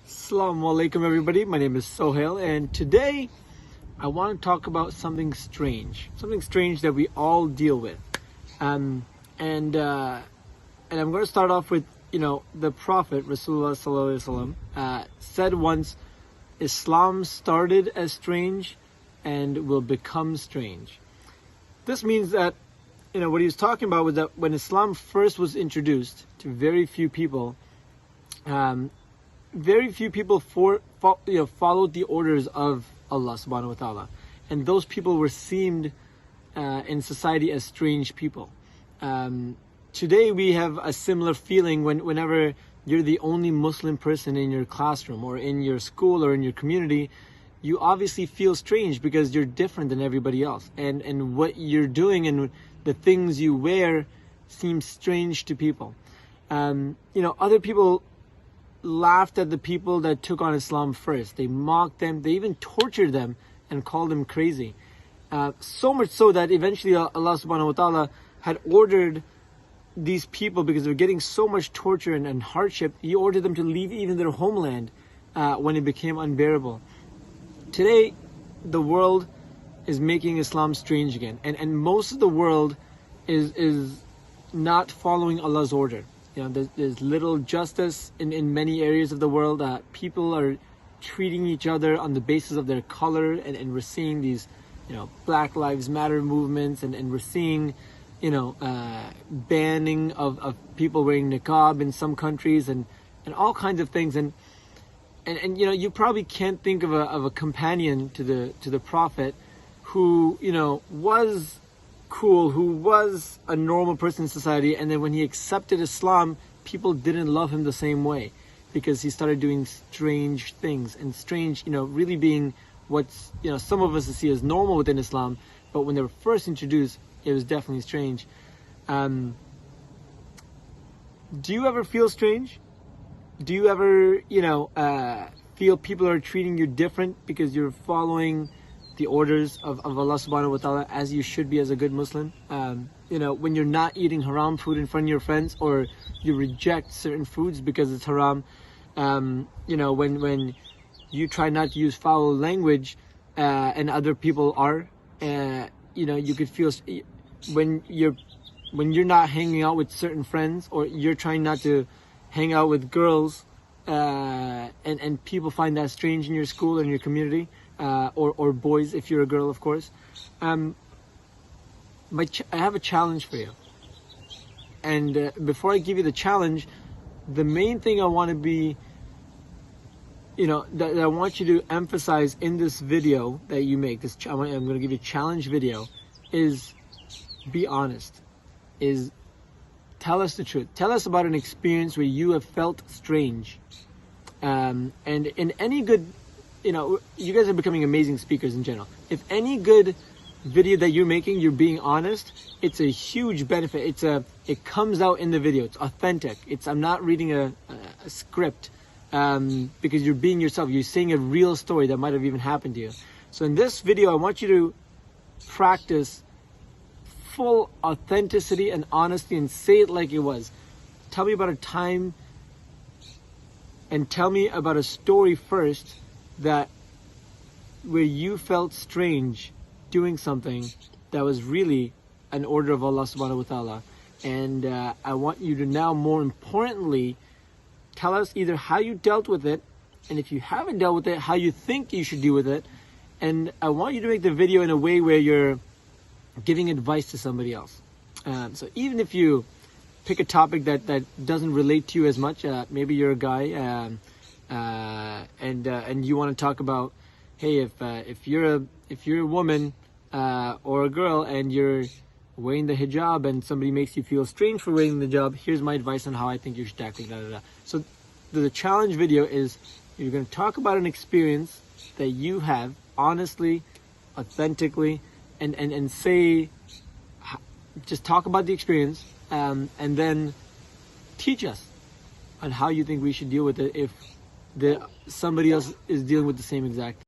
Assalamu alaikum everybody, my name is Sohail, and today I want to talk about something strange that we all deal with. And I'm going to start off with, the Prophet, Rasulullah Sallallahu Alaihi Wasallam, said once, Islam started as strange and will become strange. This means that, what he was talking about was that when Islam first was introduced to very few people followed the orders of Allah subhanahu wa ta'ala. And those people were seen in society as strange people. Today we have a similar feeling whenever you're the only Muslim person in your classroom or in your school or in your community. You obviously feel strange because you're different than everybody else. And what you're doing and the things you wear seem strange to people. Other people laughed at the people that took on Islam first. They mocked them. They even tortured them and called them crazy. So much so that eventually Allah subhanahu wa ta'ala had ordered these people, because they were getting so much torture and hardship, He ordered them to leave even their homeland when it became unbearable. Today, the world is making Islam strange again. And most of the world is not following Allah's order. There's little justice in many areas of the world. People are treating each other on the basis of their color, and we're seeing these, Black Lives Matter movements, and we're seeing, banning of people wearing niqab in some countries, and all kinds of things. And you probably can't think of a companion to the Prophet who, was cool, who was a normal person in society, and then when he accepted Islam, people didn't love him the same way, because he started doing strange things, and strange, really being what's, some of us see as normal within Islam, but when they were first introduced, it was definitely strange. Do you ever feel strange? Do you ever, feel people are treating you different because you're following the orders of Allah subhanahu wa ta'ala, as you should be as a good Muslim? When you're not eating haram food in front of your friends, or you reject certain foods because it's haram. When you try not to use foul language and other people are, you could feel when you're not hanging out with certain friends, or you're trying not to hang out with girls, and people find that strange in your school and your community. Or boys, if you're a girl, of course. I have a challenge for you. And before I give you the challenge, the main thing I want to be, that I want you to emphasize in this video that you make, I'm going to give you a challenge video, is be honest. Is tell us the truth. Tell us about an experience where you have felt strange. And in any good, you guys are becoming amazing speakers in general. If any good video that you're making, you're being honest, it's a huge benefit. It comes out in the video. It's authentic. I'm not reading a script, because you're being yourself. You're saying a real story that might have even happened to you. So in this video, I want you to practice full authenticity and honesty, and say it like it was. Tell me about a time, and tell me about a story first where you felt strange doing something that was really an order of Allah subhanahu wa ta'ala. And I want you to now, more importantly, tell us either how you dealt with it, and if you haven't dealt with it, how you think you should deal with it. And I want you to make the video in a way where you're giving advice to somebody else. So even if you pick a topic that doesn't relate to you as much, maybe you're a guy, and you want to talk about, hey, if you're a woman or a girl and you're wearing the hijab and somebody makes you feel strange for wearing the hijab, here's my advice on how I think you should tackle it. So the challenge video is, you're going to talk about an experience that you have honestly, authentically, and say, just talk about the experience, and then teach us on how you think we should deal with it if somebody else is dealing with the same exact